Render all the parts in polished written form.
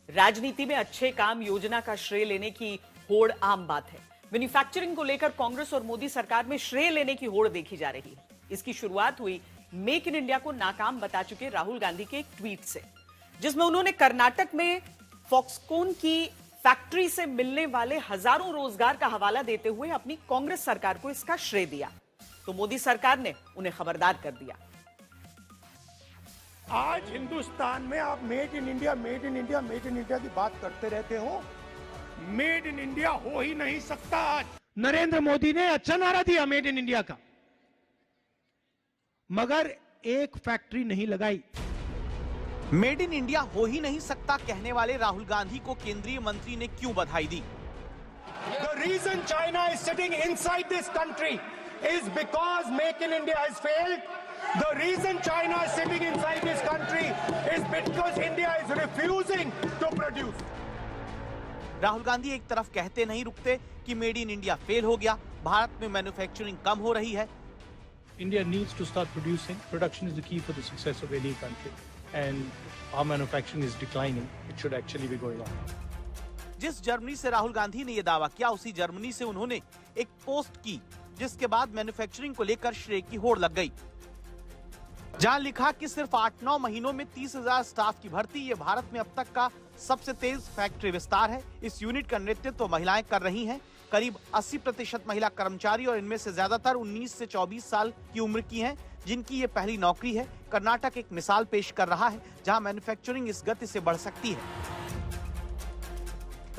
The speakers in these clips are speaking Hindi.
राजनीति में अच्छे काम योजना का श्रेय लेने की होड़ आम बात है। मैन्युफैक्चरिंग को लेकर कांग्रेस और मोदी सरकार में श्रेय लेने की होड़ देखी जा रही है। इसकी शुरुआत हुई मेक इन इंडिया को नाकाम बता चुके राहुल गांधी के एक ट्वीट से, जिसमें उन्होंने कर्नाटक में फॉक्सकॉन की फैक्ट्री से मिलने वाले हजारों रोजगार का हवाला देते हुए अपनी कांग्रेस सरकार को इसका श्रेय दिया। तो मोदी सरकार ने उन्हें खबरदार कर दिया। आज हिंदुस्तान में आप made in India, made in India, made in India की बात करते रहते हो। मेड इन इंडिया हो ही नहीं सकता। आज नरेंद्र मोदी ने अच्छा नारा दिया मेड इन इंडिया का, मगर एक फैक्ट्री नहीं लगाई। मेड इन इंडिया हो ही नहीं सकता कहने वाले राहुल गांधी को केंद्रीय मंत्री ने क्यों बधाई दी? The reason China is sitting inside this country is because Make in India has failed. The reason China is sitting inside this country is because India is refusing to produce. Rahul Gandhi एक तरफ कहते नहीं रुकते कि मेड इन इंडिया फेल हो गया, भारत में मैन्युफैक्चरिंग कम हो रही है। India needs to start producing. Production is the key for the success of any country, and our manufacturing is declining. It should actually be going on. जिस जर्मनी से राहुल गांधी ने यह दावा किया, उसी जर्मनी से उन्होंने एक पोस्ट की, जिसके बाद मैन्युफैक्चरिंग को लेकर श्रेय की होड़ लग गई, जहां लिखा कि सिर्फ 8-9 महीनों में 30,000 स्टाफ की भर्ती। ये भारत में अब तक का सबसे तेज फैक्ट्री विस्तार है। इस यूनिट का नेतृत्व महिलाएं कर रही हैं। करीब 80% महिला कर्मचारी और इनमें से ज्यादातर 19 से 24 साल की उम्र की हैं, जिनकी ये पहली नौकरी है। कर्नाटक एक मिसाल पेश कर रहा है जहां मैन्युफैक्चरिंग इस गति से बढ़ सकती है।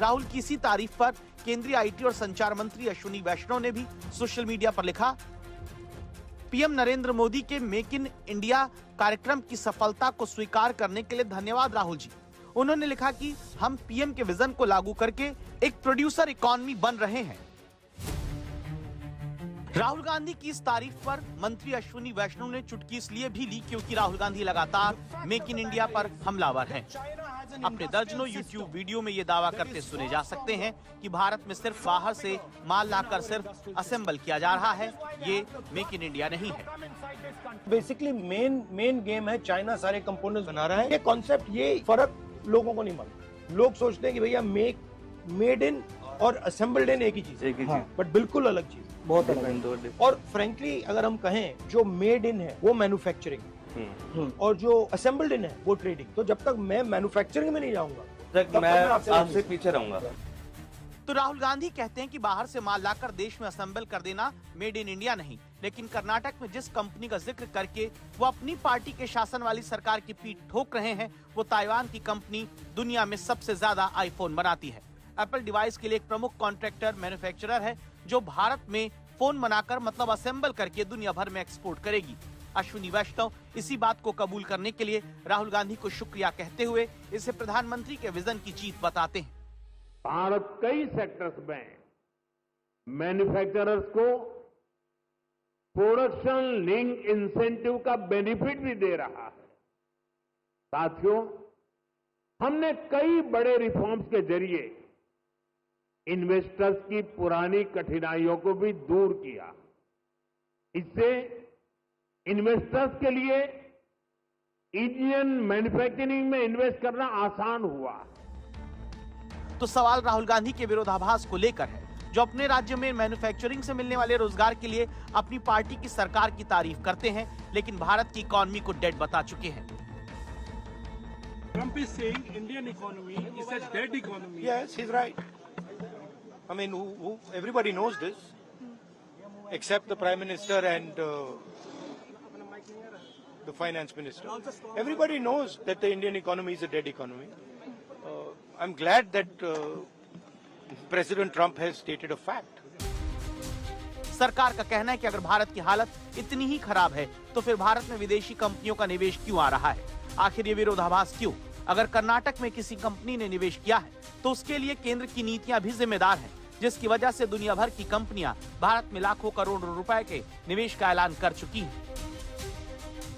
राहुल की इसी तारीफ पर केंद्रीय आईटी और संचार मंत्री अश्विनी वैष्णव ने भी सोशल मीडिया पर लिखा, पीएम नरेंद्र मोदी के मेक इन इंडिया कार्यक्रम की सफलता को स्वीकार करने के लिए धन्यवाद राहुल जी। उन्होंने लिखा कि हम पीएम के विजन को लागू करके एक प्रोड्यूसर इकोनॉमी बन रहे हैं। राहुल गांधी की इस तारीफ पर मंत्री अश्विनी वैष्णव ने चुटकी इसलिए भी ली क्योंकि राहुल गांधी लगातार मेक इन इंडिया पर हमलावर हैं। अपने दर्जनों यूट्यूब वीडियो में ये दावा करते सुने जा सकते हैं कि भारत में सिर्फ बाहर से माल लाकर सिर्फ असेंबल किया जा रहा है, ये मेक इन इंडिया नहीं है। बेसिकली मेन गेम है, चाइना सारे कंपोनेंट्स बना रहा है। ये कॉन्सेप्ट, ये फर्क लोगों को नहीं मालूम। लोग सोचते हैं कि भैया मेड इन और असेंबल्ड इन एक ही चीज, बट बिल्कुल अलग चीज, बहुत अलग। और फ्रेंकली अगर हम कहें, जो मेड इन है वो मैन्युफैक्चरिंग, और जो असेंबल्ड इन है वो ट्रेडिंग। तो जब तक मैं मैन्युफैक्चरिंग में नहीं जाऊंगा, तब मैं आपसे पीछे रहूंगा। तो राहुल गांधी कहते हैं कि बाहर से माल लाकर देश में असेंबल कर देना मेड इन इंडिया नहीं, लेकिन कर्नाटक में जिस कंपनी का जिक्र करके वो अपनी पार्टी के शासन वाली सरकार की पीठ ठोक रहे हैं, वो ताइवान की कंपनी दुनिया में सबसे ज्यादा आईफोन बनाती है। एप्पल डिवाइस के लिए एक प्रमुख कॉन्ट्रैक्टर मैन्युफैक्चरर है, जो भारत में फोन बनाकर मतलब असेंबल करके दुनिया भर में एक्सपोर्ट करेगी। अश्विनी वैष्णव इसी बात को कबूल करने के लिए राहुल गांधी को शुक्रिया कहते हुए इसे प्रधानमंत्री के विजन की जीत बताते हैं। भारत कई सेक्टर्स में मैन्युफैक्चरर्स को प्रोडक्शन लिंक इंसेंटिव का बेनिफिट भी दे रहा है। साथियों, हमने कई बड़े रिफॉर्म्स के जरिए इन्वेस्टर्स की पुरानी कठिनाइयों को भी दूर किया। इससे इन्वेस्टर्स के लिए इंडियन मैन्युफैक्चरिंग में इन्वेस्ट करना आसान हुआ। तो सवाल राहुल गांधी के विरोधाभास को लेकर है, जो अपने राज्य में मैन्युफैक्चरिंग से मिलने वाले रोजगार के लिए अपनी पार्टी की सरकार की तारीफ करते हैं, लेकिन भारत की इकोनॉमी को डेड बता चुके हैं। Trump is saying Indian economy is a dead economy. Yes, he's right. I mean, everybody knows this, except the Prime Minister and the Finance Minister. Everybody knows that the Indian economy is a dead economy. I'm glad that President Trump has stated a fact. सरकार का कहना है कि अगर भारत की हालत इतनी ही खराब है, तो फिर भारत में विदेशी कंपनियों का निवेश क्यों आ रहा है? आखिर ये विरोधाभास क्यों? अगर कर्नाटक में किसी कंपनी ने निवेश किया है, तो उसके लिए केंद्र की नीतियां भी जिम्मेदार हैं, जिसकी वजह से दुनिया भर की कंपनियां भारत में लाखों करोड़ रुपए के निवेश का ऐलान कर चुकी हैं।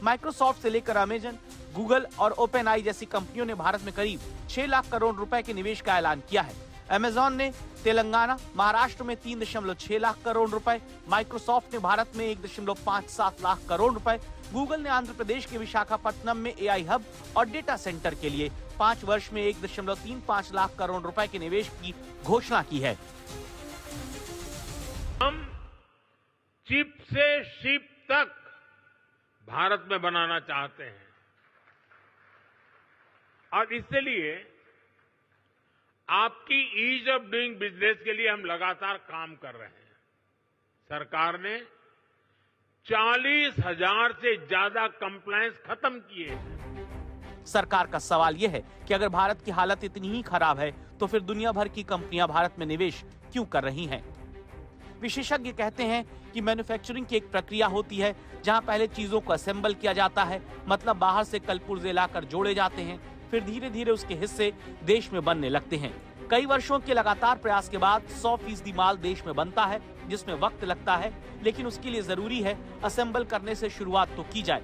माइक्रोसॉफ्ट से लेकर अमेजन, गूगल और ओपनआई जैसी कंपनियों ने भारत में करीब 6 लाख करोड़ रुपए के निवेश का ऐलान किया है। अमेजॉन ने तेलंगाना, महाराष्ट्र में 3.6 लाख करोड़ रुपए, माइक्रोसॉफ्ट ने भारत में 1.57 लाख करोड़ रुपए, गूगल ने आंध्र प्रदेश के विशाखापट्टनम में एआई हब और डेटा सेंटर के लिए 5 वर्ष में 1.35 लाख करोड़ रुपए के निवेश की घोषणा की है। हम चिप से शिप तक भारत में बनाना चाहते हैं और इसलिए आपकी ईज ऑफ डूइंग बिजनेस के लिए हम लगातार काम कर रहे हैं। सरकार ने 40,000 से ज्यादा कंप्लायंस खत्म किए हैं। सरकार का सवाल यह है कि अगर भारत की हालत इतनी ही खराब है तो फिर दुनिया भर की कंपनियां भारत में निवेश क्यों कर रही हैं? विशेषज्ञ कहते हैं कि मैन्युफैक्चरिंग की एक प्रक्रिया होती है जहां पहले चीजों को असेंबल किया जाता है, मतलब बाहर से कल पुर्जे लाकर जोड़े जाते हैं, फिर धीरे धीरे उसके हिस्से देश में बनने लगते हैं। कई वर्षों के लगातार प्रयास के बाद 100% माल देश में बनता है, जिसमें वक्त लगता है, लेकिन उसके लिए जरूरी है असेंबल करने से शुरुआत तो की जाए।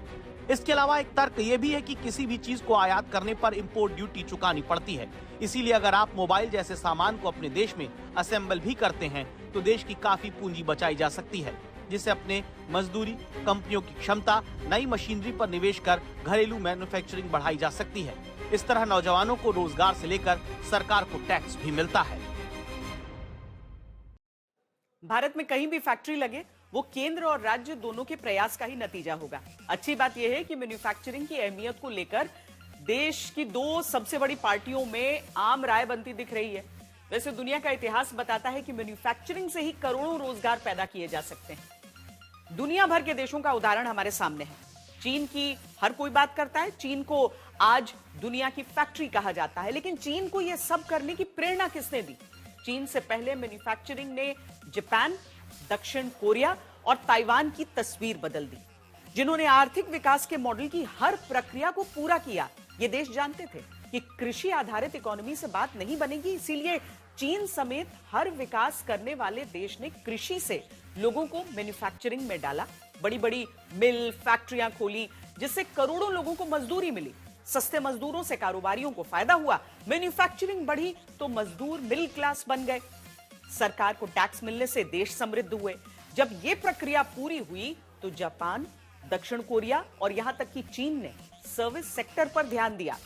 इसके अलावा एक तर्क ये भी है कि किसी भी चीज को आयात करने पर इंपोर्ट ड्यूटी चुकानी पड़ती है। इसीलिए अगर आप मोबाइल जैसे सामान को अपने देश में असेंबल भी करते हैं तो देश की काफी पूंजी बचाई जा सकती है, जिससे अपने मजदूरी, कंपनियों की क्षमता, नई मशीनरी पर निवेश कर घरेलू मैन्युफैक्चरिंग बढ़ाई जा सकती है। इस तरह नौजवानों को रोजगार से लेकर सरकार को टैक्स भी मिलता है। भारत में कहीं भी फैक्ट्री लगे वो केंद्र और राज्य दोनों के प्रयास का ही नतीजा होगा। अच्छी बात यह है कि मैन्युफैक्चरिंग की अहमियत को लेकर देश की 2 सबसे बड़ी पार्टियों में आम राय बनती दिख रही है। वैसे दुनिया का इतिहास बताता है कि मैन्युफैक्चरिंग से ही करोड़ों रोजगार पैदा किए जा सकते हैं। दुनिया भर के देशों का उदाहरण हमारे सामने है। चीन की हर कोई बात करता है, चीन को आज दुनिया की फैक्ट्री कहा जाता है, लेकिन चीन को यह सब करने की प्रेरणा किसने दी? चीन से पहले मैन्युफैक्चरिंग ने जापान, दक्षिण कोरिया और ताइवान की तस्वीर बदल दी। जिन्होंने आर्थिक विकास के मॉडल की हर प्रक्रिया को पूरा किया। ये देश जानते थे कि कृषि आधारित इकोनॉमी से बात नहीं बनेगी, इसीलिए चीन समेत हर विकास करने वाले देश ने कृषि से लोगों को मैन्युफैक्चरिंग में डाला। बड़ी बड़ी मिल, फैक्ट्रियां खोली, जिससे करोड़ों लोगों को मजदूरी मिली। सस्ते मजदूरों से कारोबारियों को फायदा हुआ। मैन्युफैक्चरिंग बढ़ी तो मजदूर मिडिल क्लास बन गए। सरकार को टैक्स मिलने से देश समृद्ध हुए। जब यह प्रक्रिया पूरी हुई तो जापान, दक्षिण कोरिया और यहां तक कि चीन ने सर्विस सेक्टर पर ध्यान दिया।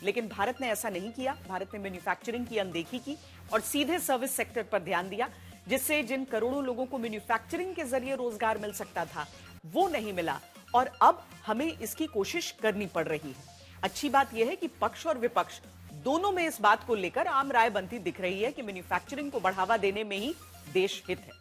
लेकिन भारत ने ऐसा नहीं किया। भारत ने मैन्युफैक्चरिंग की अनदेखी की और सीधे सर्विस सेक्टर पर ध्यान दिया, जिससे जिन करोड़ों लोगों को मैन्युफैक्चरिंग के जरिए रोजगार मिल सकता था वो नहीं मिला और अब हमें इसकी कोशिश करनी पड़ रही है। अच्छी बात यह है कि पक्ष और विपक्ष दोनों में इस बात को लेकर आम राय बनती दिख रही है कि मैन्युफैक्चरिंग को बढ़ावा देने में ही देश हित है।